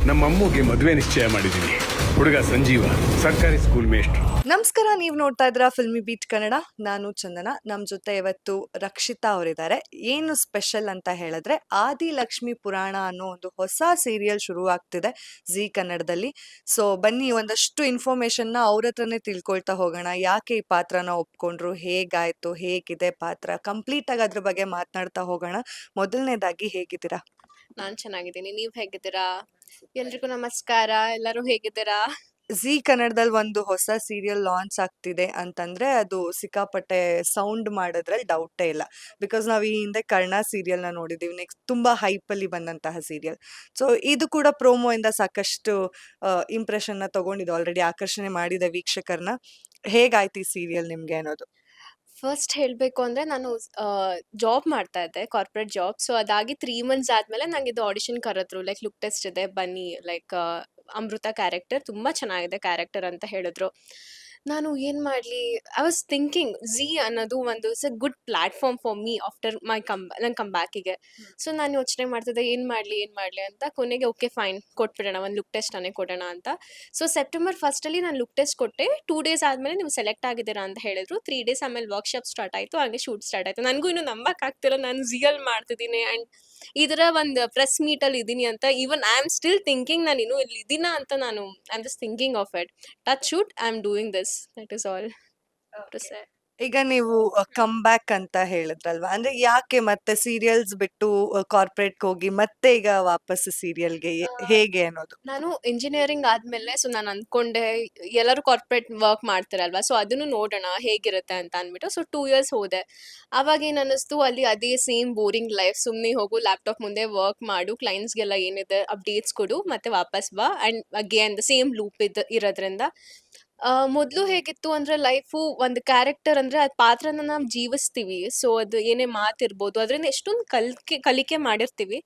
ನಮ್ಮ ಅಮ್ಮಗೆ ಮದುವೆ ನಿಶ್ಚಯ ಮಾಡಿದ್ದೀನಿ. ಹುಡುಗ ಸಂಜೀವ, ಸರ್ಕಾರಿ ಸ್ಕೂಲ್ ಮೇಷ್ಟ್ರು. ನಮಸ್ಕಾರ, ನೀವು ನೋಡ್ತಾ ಇದ್ರ ಫಿಲ್ಮಿ ಬೀಟ್ ಕನ್ನಡ. ನಾನು ಚಂದನ. ನಮ್ಮ ಜೊತೆ ಇವತ್ತು ರಕ್ಷಿತಾ ಅವರಿದ್ದಾರೆ. ಏನು ಸ್ಪೆಷಲ್ ಅಂತ ಹೇಳಿದ್ರೆ, ಆದಿ ಲಕ್ಷ್ಮಿ ಪುರಾಣ ಅನ್ನೋ ಒಂದು ಹೊಸ ಸೀರಿಯಲ್ ಶುರು ಆಗ್ತಿದೆ ಜಿ ಕನ್ನಡದಲ್ಲಿ. ಸೊ ಬನ್ನಿ, ಒಂದಷ್ಟು ಇನ್ಫಾರ್ಮೇಶನ್ನ ಅವ್ರ ಹತ್ರನೇ ತಿಳ್ಕೊಳ್ತಾ ಹೋಗೋಣ. ಯಾಕೆ ಈ ಪಾತ್ರನ ಒಪ್ಕೊಂಡ್ರು, ಹೇಗಾಯ್ತು, ಹೇಗಿದೆ ಪಾತ್ರ, ಕಂಪ್ಲೀಟ್ ಆಗಿ ಅದ್ರ ಬಗ್ಗೆ ಮಾತನಾಡ್ತಾ ಹೋಗೋಣ. ಮೊದಲನೇದಾಗಿ ಹೇಗಿದ್ದೀರಾ? ನಾನ್ ಚೆನ್ನಾಗಿದ್ದೀನಿ. ನೀವ್ ಹೇಗಿದ್ದೀರಾ? ಎಲ್ರಿಗೂ ನಮಸ್ಕಾರ. ಎಲ್ಲರೂ ಹೇಗಿದ್ದೀರಾ? ಜಿ ಕನ್ನಡದಲ್ಲಿ ಒಂದು ಹೊಸ ಸೀರಿಯಲ್ ಲಾಂಚ್ ಆಗ್ತಿದೆ ಅಂತಂದ್ರೆ ಅದು ಸಿಕ್ಕಾಪಟ್ಟೆ ಸೌಂಡ್ ಮಾಡೋದ್ರಲ್ಲಿ ಡೌಟೇ ಇಲ್ಲ. ಬಿಕಾಸ್ ನಾವು ಈ ಹಿಂದೆ ಕರ್ಣ ಸೀರಿಯಲ್ನ ನೋಡಿದ್ದೀವಿ. ನೆಕ್ಸ್ಟ್ ತುಂಬಾ ಹೈಪಲ್ಲಿ ಬಂದಂತಹ ಸೀರಿಯಲ್. ಸೊ ಇದು ಕೂಡ ಪ್ರೋಮೋ ಇಂದ ಸಾಕಷ್ಟು ಇಂಪ್ರೆಷನ್ನ ತಗೊಂಡಿದೆ, ಆಲ್ರೆಡಿ ಆಕರ್ಷಣೆ ಮಾಡಿದೆ ವೀಕ್ಷಕರನ್ನ. ಹೇಗಾಯ್ತು ಈ ಸೀರಿಯಲ್ ನಿಮ್ಗೆ ಅನ್ನೋದು? ಫಸ್ಟ್ ಹೇಳ್ಬೇಕು ಅಂದ್ರೆ ನಾನು ಜಾಬ್ ಮಾಡ್ತಾ ಇದ್ದೆ, ಕಾರ್ಪೊರೇಟ್ ಜಾಬ್. ಸೊ ಅದಾಗಿ 3 ಮಂತ್ಸ್ ಆದ್ಮೇಲೆ ನಂಗೆ ಇದು ಆಡಿಷನ್ ಕರೆದ್ರು. ಲೈಕ್ ಲುಕ್ ಟೆಸ್ಟ್ ಇದೆ ಬನ್ನಿ, ಲೈಕ್ ಅಮೃತ ಕ್ಯಾರೆಕ್ಟರ್ ತುಂಬಾ ಚೆನ್ನಾಗಿದೆ ಕ್ಯಾರೆಕ್ಟರ್ ಅಂತ ಹೇಳಿದ್ರು. ನಾನು ಏನ್ ಮಾಡ್ಲಿ, ಐ ವಾಸ್ ಥಿಂಕಿಂಗ್ ಝೀ ಅನ್ನೋದು ಒಂದು it's a good platform for me after my ನನ್ನ ಕಂಬ್ಯಾಕಿಗೆ. ಸೊ ನಾನು ಯೋಚನೆ ಮಾಡ್ತಿದ್ದೆ ಏನ್ ಮಾಡ್ಲಿ ಅಂತ. ಕೊನೆಗೆ ಓಕೆ ಫೈನ್, ಕೊಟ್ಬಿಡೋಣ, ಒಂದು ಲುಕ್ ಟೆಸ್ಟ್ ತಾನೇ ಕೊಡೋಣ ಅಂತ. ಸೊ ಸೆಪ್ಟೆಂಬರ್ 1 ಅಲ್ಲಿ ನಾನು ಲುಕ್ ಟೆಸ್ಟ್ ಕೊಟ್ಟೆ. 2 ಡೇಸ್ ಆದ್ಮೇಲೆ ನೀವು ಸೆಲೆಕ್ಟ್ ಆಗಿದ್ದೀರಾ ಅಂತ ಹೇಳಿದ್ರು. 3 ಡೇಸ್ ಆಮೇಲೆ ವರ್ಕ್ಶಾಪ್ ಸ್ಟಾರ್ಟ್ ಆಯ್ತು, ಹಾಗೆ ಶೂಟ್ ಸ್ಟಾರ್ಟ್ ಆಯ್ತು. ನನಗೂ ಇನ್ನೂ ನಂಬಕ್ ಆಗ್ತಿಲ್ಲ, ನಾನು ಝಿಯಲ್ ಮಾಡ್ತಿದ್ದೀನಿ ಅಂಡ್ ಇದರ ಒಂದು ಪ್ರೆಸ್ ಮೀಟ್ ಅಲ್ಲಿ ಇದೀನಿ ಅಂತ. Even I am still thinking ನಾನು ಇನ್ನೂ ಇಲ್ಲಿ ಇದೀನ ಅಂತ. ನಾನು I am just thinking of it. Touch shoot, I am doing this. That is all to say. ಈಗ ನೀವು ಕಮ್ ಬ್ಯಾಕ್ ಅಂತ ಹೇಳಿದ್ರಲ್ವಾ, ಅಂದ್ರೆ ಯಾಕೆ ಮತ್ತೆ ಸೀರಿಯಲ್ಸ್ ಬಿಟ್ಟು ಕಾರ್ಪೊರೇಟ್ ಹೋಗಿ ಮತ್ತೆ ಈಗ ವಾಪಸ್ ಸೀರಿಯಲ್ಗೆ ಹೇಗೆ ಅನ್ನೋದು? ನಾನು ಇಂಜಿನಿಯರಿಂಗ್ ಆದ್ಮೇಲೆ ಸೊ ನಾನು ಅನ್ಕೊಂಡೆ ಎಲ್ಲರೂ ಕಾರ್ಪೊರೇಟ್ ವರ್ಕ್ ಮಾಡ್ತಾರಲ್ವಾ, ಸೊ ಅದನ್ನು ನೋಡೋಣ ಹೇಗಿರುತ್ತೆ ಅಂತ ಅಂದ್ಬಿಟ್ಟು. ಸೊ 2 ಇಯರ್ಸ್ ಹೋದೆ. ಅವಾಗ ಏನ್ ಅನ್ನಿಸ್ತು, ಅಲ್ಲಿ ಅದೇ ಸೇಮ್ ಬೋರಿಂಗ್ ಲೈಫ್. ಸುಮ್ಮನೆ ಹೋಗು, ಲ್ಯಾಪ್ಟಾಪ್ ಮುಂದೆ ವರ್ಕ್ ಮಾಡು, ಕ್ಲೈಂಟ್ಸ್ಗೆಲ್ಲ ಏನಿದೆ ಅಪ್ಡೇಟ್ಸ್ ಕೊಡು, ಮತ್ತೆ ವಾಪಸ್ ಬಾ and again the same loop ಇರೋದ್ರಿಂದ. ಮೊದಲು ಹೇಗಿತ್ತು ಅಂದ್ರೆ ಲೈಫು ಒಂದು ಕ್ಯಾರೆಕ್ಟರ್ ಅಂದ್ರೆ ಅದ್ ಪಾತ್ರನ ನಾವು ಜೀವಿಸ್ತೀವಿ. ಸೊ ಅದು ಏನೇ ಮಾತಿರ್ಬೋದು, ಅದರಿಂದ ಎಷ್ಟೊಂದು ಕಲಿಕೆ ಮಾಡಿರ್ತೀವಿ.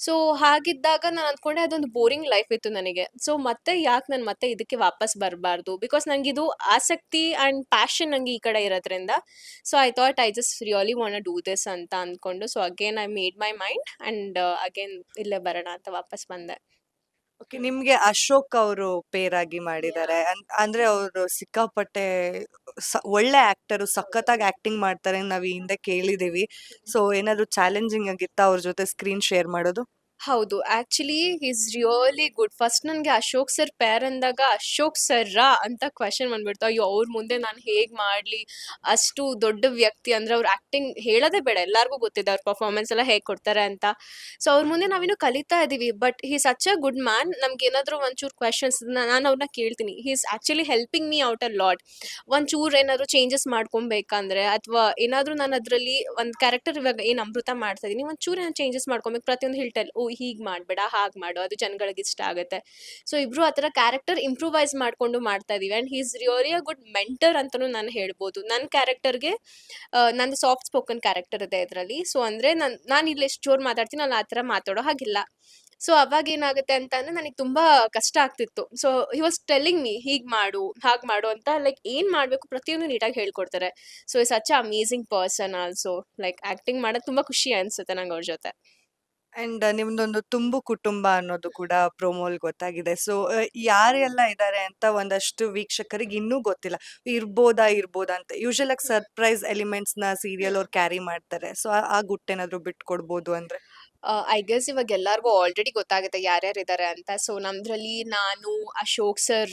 ಸೊ ಹಾಗಿದ್ದಾಗ ನಾನು ಅಂದ್ಕೊಂಡೆ ಅದೊಂದು ಬೋರಿಂಗ್ ಲೈಫ್ ಇತ್ತು ನನಗೆ. ಸೊ ಮತ್ತೆ ಯಾಕೆ ನಾನು ಮತ್ತೆ ಇದಕ್ಕೆ ವಾಪಸ್ ಬರಬಾರ್ದು, ಬಿಕಾಸ್ ನಂಗಿದು ಆಸಕ್ತಿ ಆ್ಯಂಡ್ ಪ್ಯಾಷನ್ ನಂಗೆ ಈ ಕಡೆ ಇರೋದ್ರಿಂದ. So I thought I just really want do this ಅಂತ ಅಂದ್ಕೊಂಡು. So again I made my mind and again ಇಲ್ಲೇ ಬರೋಣ ಅಂತ ವಾಪಸ್ ಬಂದೆ. ಓಕೆ, ನಿಮ್ಗೆ ಅಶೋಕ್ ಅವರು ಪೇರಾಗಿ ಮಾಡಿದ್ದಾರೆ. ಅಂದ್ರೆ ಅವರು ಸಿಕ್ಕಾಪಟ್ಟೆ ಒಳ್ಳೆ ಆಕ್ಟರು, ಸಖತ್ತಾಗಿ ಆಕ್ಟಿಂಗ್ ಮಾಡ್ತಾರೆ, ನಾವ್ ಈ ಹಿಂದೆ ಕೇಳಿದೀವಿ. ಸೊ ಏನಾದ್ರು ಚಾಲೆಂಜಿಂಗ್ ಆಗಿತ್ತಾ ಅವ್ರ ಜೊತೆ ಸ್ಕ್ರೀನ್ ಶೇರ್ ಮಾಡೋದು? ಹೌದು, actually is really good. First ನನಗೆ ಅಶೋಕ್ ಸರ್ ಪೇರ್ ಅಂದಾಗ ಅಶೋಕ್ ಸರ್ರಾ ಅಂತ ಕ್ವೆಶನ್ ಬಂದ್ಬಿಡ್ತು. ಅಯ್ಯೋ, ಅವ್ರ ಮುಂದೆ ನಾನು ಹೇಗೆ ಮಾಡಲಿ, ಅಷ್ಟು ದೊಡ್ಡ ವ್ಯಕ್ತಿ ಅಂದ್ರೆ ಅವ್ರ ಆ್ಯಕ್ಟಿಂಗ್ ಹೇಳೋದೇ ಬೇಡ, ಎಲ್ಲರಿಗೂ ಗೊತ್ತಿದೆ ಅವ್ರ ಪರ್ಫಾರ್ಮೆನ್ಸ್ ಎಲ್ಲ ಹೇಗೆ ಕೊಡ್ತಾರೆ ಅಂತ. ಸೊ ಅವ್ರ ಮುಂದೆ ನಾವಿನ್ನೂ ಕಲಿತಾ ಇದ್ದೀವಿ. But he such a good man. ನಮ್ಗೆ ಏನಾದರೂ ಒಂಚೂರು ಕ್ವೆಶನ್ಸ್ ನಾನು ಅವ್ರನ್ನ ಕೇಳ್ತೀನಿ. He is actually helping me out a lot. ಒಂಚೂರು ಏನಾದರೂ ಚೇಂಜಸ್ ಮಾಡ್ಕೊಬೇಕಂದ್ರೆ, ಅಥವಾ ಏನಾದರೂ ನಾನು ಅದರಲ್ಲಿ ಒಂದು ಕ್ಯಾರೆಕ್ಟರ್ ಇವಾಗ ಏನು ಅಮೃತ ಮಾಡ್ತಾ ಇದ್ದೀನಿ, ಒಂಚೂರು ನಾನು ಚೇಂಜಸ್ ಮಾಡ್ಕೊಬೇಕು, ಪ್ರತಿಯೊಂದು ಹೇಳ್ಟೆಲ್ ಓ ಹೀಗೆ ಮಾಡಬೇಡ, ಹಾಗೆ ಮಾಡು, ಅದು ಜನಗಳಿಗೆ ಇಷ್ಟ ಆಗುತ್ತೆ. ಸೊ ಇಬ್ರು ಆ ಥರ ಕ್ಯಾರೆಕ್ಟರ್ ಇಂಪ್ರೂವೈಸ್ ಮಾಡ್ಕೊಂಡು ಮಾಡ್ತಾ ಇದೀವಿ. And he is really a good mentor ಅಂತಲೂ ನಾನು ಹೇಳ್ಬೋದು. ನನ್ನ ಕ್ಯಾರೆಕ್ಟರ್ಗೆ ನಂದು ಸಾಫ್ಟ್ ಸ್ಪೋಕನ್ ಕ್ಯಾರೆಕ್ಟರ್ ಇದೆ ಇದರಲ್ಲಿ. ಸೊ ಅಂದರೆ ನಾನು ಇಲ್ಲಿ ಎಷ್ಟು ಜೋರು ಮಾತಾಡ್ತೀನಿ, ಅಲ್ಲಿ ಆ ಥರ ಮಾತಾಡೋ ಹಾಗಿಲ್ಲ. ಸೊ ಅವಾಗ ಏನಾಗುತ್ತೆ ಅಂತ ಅಂದರೆ ನನಗೆ ತುಂಬ ಕಷ್ಟ ಆಗ್ತಿತ್ತು. So he was telling me ಹೀಗೆ ಮಾಡು, ಹಾಗೆ ಮಾಡು ಅಂತ. ಲೈಕ್ ಏನು ಮಾಡಬೇಕು ಪ್ರತಿಯೊಂದು ನೀಟಾಗಿ ಹೇಳ್ಕೊಡ್ತಾರೆ. So is such a amazing person also. Like acting ಮಾಡೋದು ತುಂಬ ಖುಷಿ ಅನಿಸುತ್ತೆ ನಂಗೆ ಅವ್ರ ಜೊತೆ. ಅಂಡ್ ನಿಮ್ದೊಂದು ತುಂಬು ಕುಟುಂಬ ಅನ್ನೋದು ಕೂಡ ಪ್ರೋಮೋಲ್ ಗೊತ್ತಾಗಿದೆ. ಸೊ ಯಾರೆಲ್ಲ ಇದ್ದಾರೆ ಅಂತ ಒಂದಷ್ಟು ವೀಕ್ಷಕರಿಗೆ ಇನ್ನೂ ಗೊತ್ತಿಲ್ಲ. ಇರ್ಬೋದಾ ಅಂತ. ಯೂಶಲ್ ಆಗಿ ಸರ್ಪ್ರೈಸ್ ಎಲಿಮೆಂಟ್ಸ್ ನ ಸೀರಿಯಲ್ ಅವ್ರು ಕ್ಯಾರಿ ಮಾಡ್ತಾರೆ. ಸೊ ಆ ಗುಟ್ಟೇನಾದ್ರು ಬಿಟ್ಕೊಡ್ಬೋದು ಅಂದ್ರೆ? ಐ ಗೆಸ್ ಇವಾಗ ಎಲ್ಲರಿಗೂ ಆಲ್ರೆಡಿ ಗೊತ್ತಾಗುತ್ತೆ ಯಾರ್ಯಾರು ಇದ್ದಾರೆ ಅಂತ. ಸೊ ನಮ್ದ್ರಲ್ಲಿ ನಾನು, ಅಶೋಕ್ ಸರ್,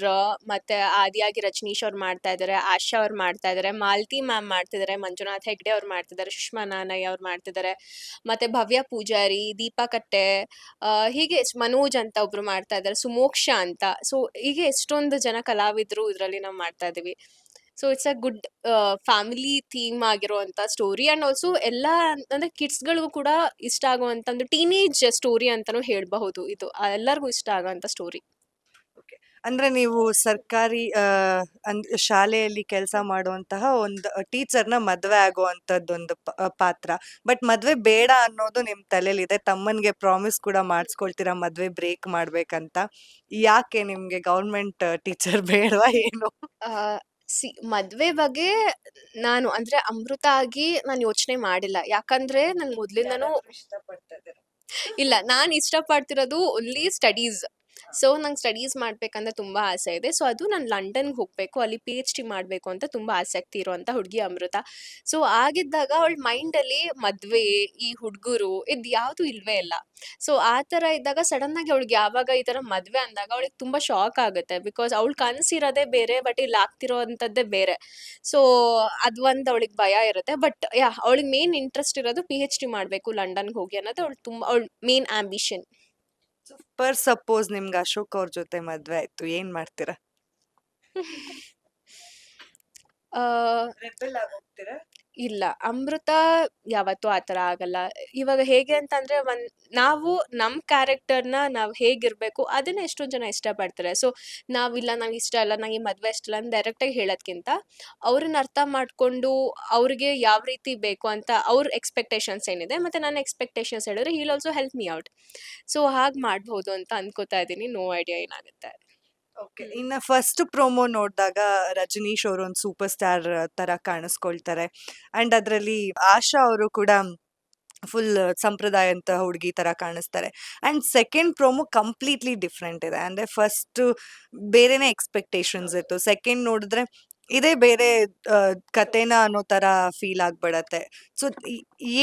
ಮತ್ತೆ ಆದಿಯಾಗಿ ರಜನೀಶ್ ಅವ್ರು ಮಾಡ್ತಾ ಇದ್ದಾರೆ, ಆಶಾ ಅವ್ರು ಮಾಡ್ತಾ ಇದ್ದಾರೆ, ಮಾಲತಿ ಮ್ಯಾಮ್ ಮಾಡ್ತಿದ್ದಾರೆ, ಮಂಜುನಾಥ್ ಹೆಗ್ಡೆ ಅವ್ರು ಮಾಡ್ತಿದ್ದಾರೆ, ಸುಷ್ಮಾ ನಾನಯ್ಯ ಅವ್ರು ಮಾಡ್ತಿದ್ದಾರೆ, ಮತ್ತೆ ಭವ್ಯ ಪೂಜಾರಿ, ದೀಪಾ ಕಟ್ಟೆ, ಹೀಗೆ ಮನೋಜ್ ಅಂತ ಒಬ್ರು ಮಾಡ್ತಾ ಇದ್ದಾರೆ, ಸುಮೋಕ್ಷ ಅಂತ. ಸೊ ಹೀಗೆ ಎಷ್ಟೊಂದು ಜನ ಕಲಾವಿದರು ಇದರಲ್ಲಿ ನಾವು ಮಾಡ್ತಾ ಇದೀವಿ. So it's a good family theme ಆಗಿರುವಂಥ ಸ್ಟೋರಿ. ಆ್ಯಂಡ್ ಆಲ್ಸೋ ಎಲ್ಲ ಅಂದರೆ ಕಿಡ್ಸ್ಗಳಿಗೂ ಕೂಡ ಇಷ್ಟ ಆಗುವಂಥ ಒಂದು ಟೀನೇಜ್ ಸ್ಟೋರಿ ಅಂತಲೂ ಹೇಳಬಹುದು. ಇದು ಎಲ್ಲರಿಗೂ ಇಷ್ಟ ಆಗೋವಂಥ ಸ್ಟೋರಿ. ಅಂದ್ರೆ ನೀವು ಸರ್ಕಾರಿ ಶಾಲೆಯಲ್ಲಿ ಕೆಲಸ ಮಾಡುವಂತಹ ಒಂದು ಟೀಚರ್ನ ಮದ್ವೆ ಆಗುವಂತದ್ದೊಂದು ಪಾತ್ರ. ಬಟ್ ಮದ್ವೆ ಬೇಡ ಅನ್ನೋದು ನಿಮ್ ತಲೆಲಿದೆ. ತಮ್ಮನ್ಗೆ ಪ್ರಾಮಿಸ್ ಕೂಡ ಮಾಡಿಸ್ಕೊಳ್ತೀರಾ ಮದ್ವೆ ಬ್ರೇಕ್ ಮಾಡ್ಬೇಕಂತ. ಯಾಕೆ ನಿಮ್ಗೆ ಗೌರ್ಮೆಂಟ್ ಟೀಚರ್ ಬೇಡವಾ ಏನು? ಮದ್ವೆ ಬಗ್ಗೆ ನಾನು ಅಂದ್ರೆ ಅಮೃತ ಆಗಿ ನಾನು ಯೋಚನೆ ಮಾಡಿಲ್ಲ. ಯಾಕಂದ್ರೆ ನನ್ ಮೊದ್ಲಿಂದನೂ ಇಲ್ಲ, ನಾನು ಇಷ್ಟಪಡ್ತಿರೋದು ಓನ್ಲಿ ಸ್ಟಡೀಸ್. ಸೊ ನಂಗೆ ಸ್ಟಡೀಸ್ ಮಾಡ್ಬೇಕಂದ್ರೆ ತುಂಬಾ ಆಸೆ ಇದೆ. ಸೊ ಅದು ನಾನು ಲಂಡನ್ಗೆ ಹೋಗ್ಬೇಕು, ಅಲ್ಲಿ PhD ಮಾಡಬೇಕು ಅಂತ ತುಂಬಾ ಆಸಕ್ತಿ ಇರುವಂತ ಹುಡುಗಿ ಅಮೃತ. ಸೊ ಆಗಿದ್ದಾಗ ಅವಳ ಮೈಂಡಲ್ಲಿ ಮದ್ವೆ, ಈ ಹುಡುಗರು ಇದು ಯಾವುದು ಇಲ್ವೇ ಇಲ್ಲ. ಸೊ ಆ ತರ ಇದ್ದಾಗ ಸಡನ್ ಆಗಿ ಅವಳಿಗೆ ಯಾವಾಗ ಈ ತರ ಮದ್ವೆ ಅಂದಾಗ ಅವಳಿಗೆ ತುಂಬಾ ಶಾಕ್ ಆಗುತ್ತೆ. ಬಿಕಾಸ್ ಅವಳು ಕನ್ಸಿರೋದೇ ಬೇರೆ, ಬಟ್ ಇಲ್ಲಿ ಆಗ್ತಿರೋಂಥದ್ದೇ ಬೇರೆ. ಸೊ ಅದು ಒಂದು ಅವಳಿಗೆ ಭಯ ಇರುತ್ತೆ. ಬಟ್ ಅವಳಿಗೆ ಮೇನ್ ಇಂಟ್ರೆಸ್ಟ್ ಇರೋದು PhD ಮಾಡಬೇಕು ಲಂಡನ್ಗೆ ಹೋಗಿ ಅನ್ನೋದು ಅವಳ ಮೇನ್ ಆಂಬಿಷನ್. ಪರ್ ಸಪೋಸ್ ನಿಮ್ಗೆ ಅಶೋಕ್ ಅವ್ರ ಜೊತೆ ಮದ್ವೆ ಆಯ್ತು, ಏನ್ ಮಾಡ್ತೀರಾ? ಆ, ರೆಬೆಲ್ ಆಗೋಗ್ತೀರಾ? ಇಲ್ಲ, ಅಮೃತ ಯಾವತ್ತೂ ಆ ಥರ ಆಗಲ್ಲ. ಇವಾಗ ಹೇಗೆ ಅಂತಂದ್ರೆ ನಾವು ನಮ್ಮ ಕ್ಯಾರೆಕ್ಟರ್ನ ನಾವು ಹೇಗಿರ್ಬೇಕು ಅದನ್ನ ಎಷ್ಟೊಂದು ಜನ ಇಷ್ಟಪಡ್ತಾರೆ. ಸೊ ನಾವಿಲ್ಲ, ನಂಗೆ ಇಷ್ಟ ಇಲ್ಲ, ನಂಗೆ ಈ ಮದ್ವೆ ಇಷ್ಟ ಇಲ್ಲ ಅಂತ ಡೈರೆಕ್ಟಾಗಿ ಹೇಳೋದ್ಕಿಂತ ಅವ್ರನ್ನ ಅರ್ಥ ಮಾಡ್ಕೊಂಡು ಅವ್ರಿಗೆ ಯಾವ ರೀತಿ ಬೇಕು ಅಂತ ಅವ್ರ ಎಕ್ಸ್ಪೆಕ್ಟೇಷನ್ಸ್ ಏನಿದೆ ಮತ್ತೆ ನನ್ನ ಎಕ್ಸ್ಪೆಕ್ಟೇಷನ್ಸ್ ಹೇಳಿದ್ರೆ he'll also help me out. So ಹಾಗೆ ಮಾಡ್ಬೋದು ಅಂತ ಅನ್ಕೋತಾ ಇದ್ದೀನಿ. ನೋ ಐಡಿಯಾ ಏನಾಗುತ್ತೆ. ಓಕೆ. ಇನ್ನ ಫಸ್ಟ್ ಪ್ರೊಮೋ ನೋಡಿದಾಗ ರಜನೀಶ್ ಅವರು ಒಂದು ಸೂಪರ್ ಸ್ಟಾರ್ ತರ ಕಾಣಿಸ್ಕೊಳ್ತಾರೆ. ಅಂಡ್ ಅದರಲ್ಲಿ ಆಶಾ ಅವರು ಕೂಡ ಫುಲ್ ಸಂಪ್ರದಾಯ ಅಂತ ಹುಡುಗಿ ತರ ಕಾಣಿಸ್ತಾರೆ. And second promo completely different ಇದೆ. ಅಂದ್ರೆ ಫಸ್ಟ್ ಬೇರೆನೆ ಎಕ್ಸ್ಪೆಕ್ಟೇಷನ್ಸ್ ಇತ್ತು, ಸೆಕೆಂಡ್ ನೋಡಿದ್ರೆ ಇದೇ ಬೇರೆ ಕತೆನ ಅನ್ನೋ ತರ ಫೀಲ್ ಆಗ್ಬಿಡತ್ತೆ. ಸೊ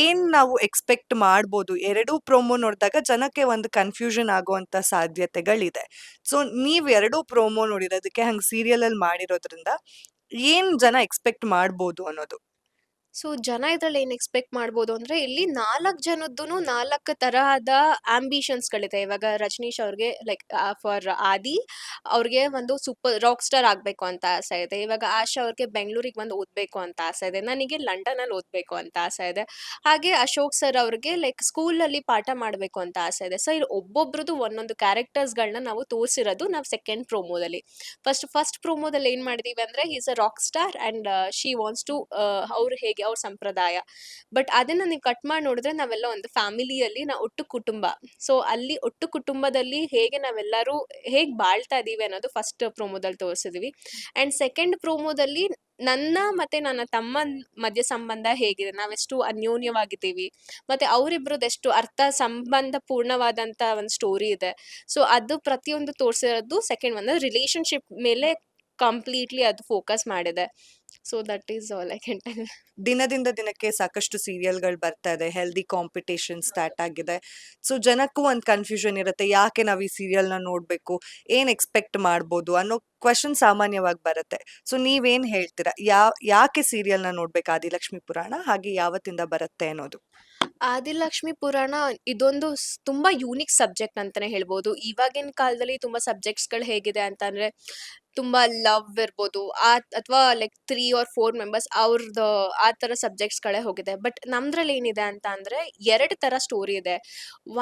ಏನ್ ನಾವು ಎಕ್ಸ್ಪೆಕ್ಟ್ ಮಾಡ್ಬೋದು? ಎರಡೂ ಪ್ರೊಮೋ ನೋಡಿದಾಗ ಜನಕ್ಕೆ ಒಂದು ಕನ್ಫ್ಯೂಷನ್ ಆಗುವಂತ ಸಾಧ್ಯತೆಗಳಿದೆ. ಸೊ ನೀವ್ ಎರಡೂ ಪ್ರೊಮೋ ನೋಡಿರೋದಕ್ಕೆ ಹಂಗ್ ಸೀರಿಯಲ್ ಅಲ್ಲಿ ಮಾಡಿರೋದ್ರಿಂದ ಏನ್ ಜನ ಎಕ್ಸ್ಪೆಕ್ಟ್ ಮಾಡ್ಬೋದು ಅನ್ನೋದು? ಸೊ ಜನ ಇದ್ರಲ್ಲಿ ಏನ್ ಎಕ್ಸ್ಪೆಕ್ಟ್ ಮಾಡ್ಬೋದು ಅಂದ್ರೆ ಇಲ್ಲಿ 4 ಜನದ್ದು 4 ತರಹದ ಆಂಬಿಷನ್ಸ್ಗಳಿದೆ. ಇವಾಗ ರಜನೀಶ್ ಅವ್ರಿಗೆ ಲೈಕ್ ಫಾರ್ ಆದಿ ಅವ್ರಿಗೆ ಒಂದು ಸೂಪರ್ ರಾಕ್ ಸ್ಟಾರ್ ಆಗ್ಬೇಕು ಅಂತ ಆಸೆ ಇದೆ. ಇವಾಗ ಆಶಾ ಅವ್ರಿಗೆ ಬೆಂಗಳೂರಿಗೆ ಬಂದು ಓದ್ಬೇಕು ಅಂತ ಆಸೆ ಇದೆ. ನನಗೆ ಲಂಡನ್ ಅಲ್ಲಿ ಓದ್ಬೇಕು ಅಂತ ಆಸೆ ಇದೆ. ಹಾಗೆ ಅಶೋಕ್ ಸರ್ ಅವ್ರಿಗೆ ಲೈಕ್ ಸ್ಕೂಲಲ್ಲಿ ಪಾಠ ಮಾಡಬೇಕು ಅಂತ ಆಸೆ ಇದೆ. ಸೊ ಇಲ್ಲಿ ಒಬ್ಬೊಬ್ರದ್ದು ಒಂದೊಂದು ಕ್ಯಾರೆಕ್ಟರ್ಸ್ಗಳನ್ನ ನಾವು ತೋರಿಸಿರೋದು ನಾವು ಸೆಕೆಂಡ್ ಪ್ರೋಮೋದಲ್ಲಿ. ಫಸ್ಟ್ ಪ್ರೋಮೋದಲ್ಲಿ ಏನ್ ಮಾಡಿದೀವಿ ಅಂದ್ರೆ is a rock star and she wants to ಅವ್ರು ಹೇಗೆ ಅವ್ರ ಸಂಪ್ರದಾಯ. ಬಟ್ ಅದನ್ನ ನೀವು ಕಟ್ ಮಾಡಿ ನೋಡಿದ್ರೆ ನಾವೆಲ್ಲ ಒಂದು ಫ್ಯಾಮಿಲಿಯಲ್ಲಿ ನಾವು ಒಟ್ಟು ಕುಟುಂಬ. ಸೊ ಅಲ್ಲಿ ಒಟ್ಟು ಕುಟುಂಬದಲ್ಲಿ ಹೇಗೆ ನಾವೆಲ್ಲರೂ ಹೇಗೆ ಬಾಳ್ತಾ ಇದೀವಿ ಅನ್ನೋದು ಫಸ್ಟ್ ಪ್ರೋಮೋದಲ್ಲಿ ತೋರಿಸಿದ್ವಿ. ಅಂಡ್ ಸೆಕೆಂಡ್ ಪ್ರೋಮೋದಲ್ಲಿ ನನ್ನ ಮತ್ತೆ ನನ್ನ ತಮ್ಮನ ಮಧ್ಯ ಸಂಬಂಧ ಹೇಗಿದೆ, ನಾವೆಷ್ಟು ಅನ್ಯೋನ್ಯವಾಗಿದ್ದೀವಿ, ಮತ್ತೆ ಅವರಿಬ್ರದ್ದೆಷ್ಟು ಅರ್ಥ ಸಂಬಂಧ ಪೂರ್ಣವಾದಂತ ಒಂದು ಸ್ಟೋರಿ ಇದೆ. ಸೊ ಅದು ಪ್ರತಿಯೊಂದು ತೋರಿಸಿರೋದು ಸೆಕೆಂಡ್ ಒಂದು ರಿಲೇಶನ್ಶಿಪ್ ಮೇಲೆ ಕಂಪ್ಲೀಟ್ಲಿ ಅದು ಫೋಕಸ್ ಮಾಡಿದೆ. So that is all I can tell. ದಿನದಿಂದ ದಿನಕ್ಕೆ ಸಾಕಷ್ಟು ಸೀರಿಯಲ್ಗಳು ಬರ್ತಾ ಇದೆ, ಹೆಲ್ದಿ ಕಾಂಪಿಟೇಷನ್ ಸ್ಟಾರ್ಟ್ ಆಗಿದೆ. ಸೊ ಜನಕ್ಕೂ ಒಂದು ಕನ್ಫ್ಯೂಷನ್ ಇರುತ್ತೆ, ಯಾಕೆ ನಾವು ಈ ಸೀರಿಯಲ್ನ ನೋಡಬೇಕು, ಏನು ಎಕ್ಸ್ಪೆಕ್ಟ್ ಮಾಡ್ಬೋದು ಅನ್ನೋ ಕ್ವಶನ್ ಸಾಮಾನ್ಯವಾಗಿ ಬರುತ್ತೆ. ಸೊ ನೀವೇನು ಹೇಳ್ತೀರಾ, ಯಾಕೆ ಸೀರಿಯಲ್ನ ನೋಡ್ಬೇಕು ಆದಿಲಕ್ಷ್ಮಿ ಪುರಾಣ, ಹಾಗೆ ಯಾವತ್ತಿಂದ ಬರುತ್ತೆ ಅನ್ನೋದು? ಆದಿಲಕ್ಷ್ಮಿ ಪುರಾಣ ಇದೊಂದು ತುಂಬಾ ಯೂನಿಕ್ ಸಬ್ಜೆಕ್ಟ್ ಅಂತಾನೆ ಹೇಳ್ಬೋದು. ಇವಾಗಿನ ಕಾಲದಲ್ಲಿ ತುಂಬಾ ಸಬ್ಜೆಕ್ಟ್ಸ್ಗಳು ಹೇಗಿದೆ ಅಂತಂದ್ರೆ ತುಂಬಾ ಲವ್ ಇರ್ಬೋದು ಅಥವಾ ಲೈಕ್ 3 or 4 ಮೆಂಬರ್ಸ್ ಅವ್ರದ್ದು ಆ ತರ ಸಬ್ಜೆಕ್ಟ್ಸ್ಗಳೇ ಹೋಗಿದೆ. ಬಟ್ ನಮ್ದ್ರಲ್ಲಿ ಏನಿದೆ ಅಂತ ಅಂದ್ರೆ 2 ತರ ಸ್ಟೋರಿ ಇದೆ.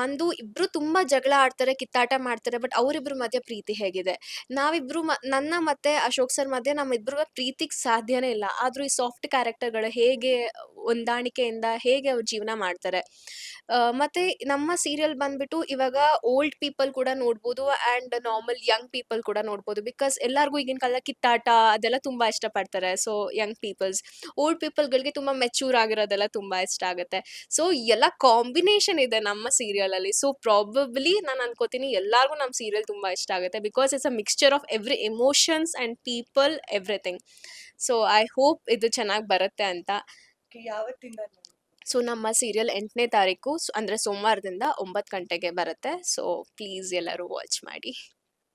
ಒಂದು ಇಬ್ರು ತುಂಬಾ ಜಗಳ ಆಡ್ತಾರೆ, ಕಿತ್ತಾಟ ಮಾಡ್ತಾರೆ, ಬಟ್ ಅವರಿಬ್ರು ಮಧ್ಯೆ ಪ್ರೀತಿ ಹೇಗಿದೆ. ನಾವಿಬ್ರು ನನ್ನ ಮತ್ತೆ ಅಶೋಕ್ ಸರ್ ಮಧ್ಯೆ ನಮ್ಮಿಬ್ರು ಪ್ರೀತಿಗ್ ಸಾಧ್ಯನೇ ಇಲ್ಲ. ಆದ್ರೂ ಈ ಸಾಫ್ಟ್ ಕ್ಯಾರೆಕ್ಟರ್ಗಳು ಹೇಗೆ ಹೊಂದಾಣಿಕೆಯಿಂದ ಹೇಗೆ ಅವ್ರು ಜೀವನ ಮಾಡ್ತಾರೆ. ಮತ್ತೆ ನಮ್ಮ ಸೀರಿಯಲ್ ಬಂದ್ಬಿಟ್ಟು ಇವಾಗ ಓಲ್ಡ್ ಪೀಪಲ್ ಕೂಡ ನೋಡ್ಬೋದು ಅಂಡ್ ನಾರ್ಮಲ್ ಯಂಗ್ ಪೀಪಲ್ ಕೂಡ ನೋಡ್ಬೋದು. ಬಿಕಾಸ್ ಎಲ್ಲರಿಗೂ ಈಗಿನ ಕಾಲದಲ್ಲಿ ಕಿತ್ತಾಟ ಅದೆಲ್ಲ ತುಂಬಾ ಇಷ್ಟಪಡ್ತಾರೆ. ಸೊ ಯಂಗ್ ಪೀಪಲ್ಸ್, ಓಲ್ಡ್ ಪೀಪಲ್ಗಳಿಗೆ ತುಂಬಾ ಮೆಚೂರ್ ಆಗಿರೋದೆಲ್ಲ ತುಂಬಾ ಇಷ್ಟ ಆಗುತ್ತೆ. ಸೊ ಎಲ್ಲ ಕಾಂಬಿನೇಷನ್ ಇದೆ ನಮ್ಮ ಸೀರಿಯಲ್ ಅಲ್ಲಿ. ಸೊ ಪ್ರಾಬಬ್ಲಿ ನಾನು ಅನ್ಕೋತೀನಿ ಎಲ್ಲರಿಗೂ ನಮ್ಮ ಸೀರಿಯಲ್ ತುಂಬಾ ಇಷ್ಟ ಆಗುತ್ತೆ. Because it's a mixture of every emotions and people everything. So I hope ಇದು ಚೆನ್ನಾಗಿ ಬರುತ್ತೆ ಅಂತ. ಯಾವತ್ತಿಂದ? ಸೊ ನಮ್ಮ ಸೀರಿಯಲ್ 8ನೇ ತಾರೀಕು ಅಂದ್ರೆ ಸೋಮವಾರದಿಂದ 9 ಗಂಟೆಗೆ ಬರುತ್ತೆ. ಸೊ ಪ್ಲೀಸ್ ಎಲ್ಲರೂ ವಾಚ್ ಮಾಡಿ.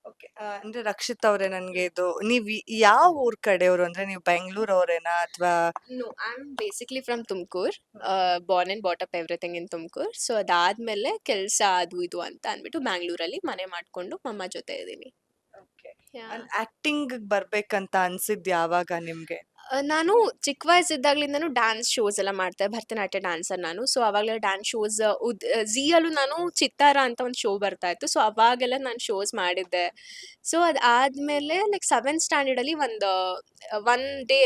ಓಕೆ. ಅಂದ್ರೆ ರಕ್ಷಿತ್ ಅವರೇ, ನನ್ಗೆ ಇದು ನೀವ್ ಯಾವ ಊರ್ ಕಡೆಯವರು? ಅಂದ್ರೆ ನೀವು ಬೆಂಗಳೂರು ಅವರೇನಾ ಅಥವಾ? No, I'm basically from Tumkur. Born and brought up everything in Tumkur. So ಅದಾದ್ಮೇಲೆ ಕೆಲಸ ಅದು ಇದು ಅಂತ ಅಂದ್ಬಿಟ್ಟು ಬ್ಯಾಂಗ್ಳೂರಲ್ಲಿ ಮನೆ ಮಾಡ್ಕೊಂಡು ಅಮ್ಮ ಜೊತೆ ಇದ್ದೀನಿ. ಆಕ್ಟಿಂಗ್ ಬರ್ಬೇಕಂತ ಅನ್ಸಿದ್ ಯಾವಾಗ ನಿಮ್ಗೆ? ನಾನು ಚಿಕ್ಕ ವಯಸ್ಸಿದ್ದಾಗ್ಲಿಂದನೂ ಡ್ಯಾನ್ಸ್ ಶೋಸ್ ಎಲ್ಲ ಮಾಡ್ತೆ. ಭರತನಾಟ್ಯ ಡ್ಯಾನ್ಸರ್ ನಾನು. ಸೊ ಅವಾಗಲೇ ಡ್ಯಾನ್ಸ್ ಶೋಸ್ ಝೀಯಲ್ಲೂ ನಾನು ಚಿತ್ತಾರ ಅಂತ ಒಂದು ಶೋ ಬರ್ತಾ ಇತ್ತು. ಸೊ ಅವಾಗೆಲ್ಲ ನಾನು ಶೋಸ್ ಮಾಡಿದ್ದೆ. ಸೊ ಅದಾದ್ಮೇಲೆ ಲೈಕ್ 7th ಸ್ಟ್ಯಾಂಡರ್ಡಲ್ಲಿ ಒಂದು ಒನ್ ಡೇ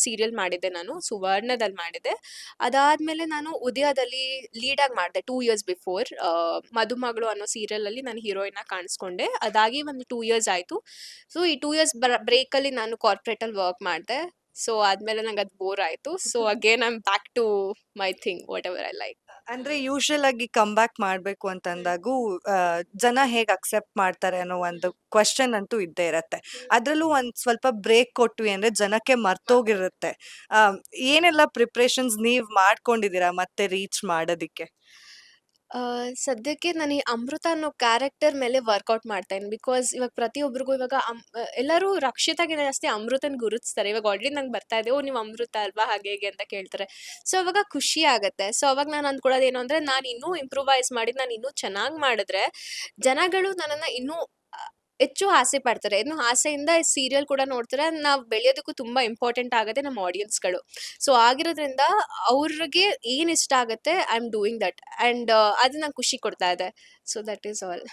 ಸೀರಿಯಲ್ ಮಾಡಿದ್ದೆ ನಾನು, ಸುವರ್ಣದಲ್ಲಿ ಮಾಡಿದ್ದೆ. ಅದಾದ್ಮೇಲೆ ನಾನು ಉದಯದಲ್ಲಿ ಲೀಡಾಗಿ ಮಾಡಿದೆ 2 years ಬಿಫೋರ್. ಮದುಮಗಳು ಅನ್ನೋ ಸೀರಿಯಲಲ್ಲಿ ನಾನು ಹೀರೋಯಿನ್ ಆಗಿ ಕಾಣಿಸ್ಕೊಂಡೆ. ಅದಾಗಿ ಒಂದು 2 years ಆಯಿತು. ಸೊ ಈ 2 years ಬ್ರೇಕಲ್ಲಿ ನಾನು ಕಾರ್ಪೊರೇಟಲ್ಲಿ ವರ್ಕ್ ಮಾಡಿದೆ. ಸೊ ಆದ್ಮೇಲೆ ನಂಗೆ ಅದು ಬೋರ್ ಆಯಿತು. So again I am back to my thing whatever I like. ಅಂದ್ರೆ ಯೂಶುವಲ್ ಆಗಿ ಕಮ್ ಬ್ಯಾಕ್ ಮಾಡ್ಬೇಕು ಅಂತಂದಾಗೂ ಜನ ಹೇಗ್ ಅಕ್ಸೆಪ್ಟ್ ಮಾಡ್ತಾರೆ ಅನ್ನೋ ಒಂದು ಕ್ವಶನ್ ಅಂತೂ ಇದ್ದೇ ಇರತ್ತೆ. ಅದ್ರಲ್ಲೂ ಒಂದ್ ಸ್ವಲ್ಪ ಬ್ರೇಕ್ ಕೊಟ್ವಿ ಅಂದ್ರೆ ಜನಕ್ಕೆ ಮರ್ತೋಗಿರುತ್ತೆ. ಆ, ಏನೆಲ್ಲ ಪ್ರಿಪ್ರೇಷನ್ಸ್ ನೀವ್ ಮಾಡ್ಕೊಂಡಿದೀರಾ ಮತ್ತೆ ರೀಚ್ ಮಾಡೋದಿಕ್ಕೆ? ಸದ್ಯಕ್ಕೆ ನಾನು ಈ ಅಮೃತ ಅನ್ನೋ ಕ್ಯಾರೆಕ್ಟರ್ ಮೇಲೆ ವರ್ಕೌಟ್ ಮಾಡ್ತಾ ಇದೀನಿ. ಬಿಕಾಸ್ ಇವಾಗ ಪ್ರತಿಯೊಬ್ಬರಿಗೂ ಇವಾಗ ಎಲ್ಲರೂ ರಕ್ಷಿತಾಗಿಂತ ಜಾಸ್ತಿ ಅಮೃತನ್ ಗುರುತಿಸ್ತಾರೆ. ಇವಾಗ ಆಲ್ರೆಡಿ ನಂಗೆ ಬರ್ತಾ ಇದೆ, "ಓ ನೀವು ಅಮೃತ ಅಲ್ವಾ?" ಹಾಗೆ ಹೀಗೆ ಅಂತ ಕೇಳ್ತಾರೆ. ಸೊ ಅವಾಗ ಖುಷಿ ಆಗತ್ತೆ. ಸೊ ಅವಾಗ ನಾನು ಅಂದ್ಕೊಳ್ಳೋದೇನು ಅಂದ್ರೆ ನಾನು ಇನ್ನೂ ಇಂಪ್ರೂವೈಸ್ ಮಾಡಿ ನಾನು ಇನ್ನೂ ಚೆನ್ನಾಗಿ ಮಾಡಿದ್ರೆ ಜನಗಳು ನನ್ನನ್ನ ಇನ್ನೂ ಹೆಚ್ಚು ಆಸೆ ಪಡ್ತಾರೆ. ಇನ್ನು ಆಸೆಯಿಂದ ಸೀರಿಯಲ್ ಕೂಡ ನೋಡ್ತಾರೆ. ನಾವು ಬೆಳೆಯೋದಕ್ಕೂ ತುಂಬಾ ಇಂಪಾರ್ಟೆಂಟ್ ಆಗತ್ತೆ ನಮ್ಮ ಆಡಿಯನ್ಸ್‌ಗಳು. ಸೊ ಆಗಿರೋದ್ರಿಂದ ಅವ್ರಿಗೆ ಏನ್ ಇಷ್ಟ ಆಗತ್ತೆ I am doing that. And ಅದು ನಂಗೆ ಖುಷಿ ಕೊಡ್ತಾ ಇದೆ. So that is all.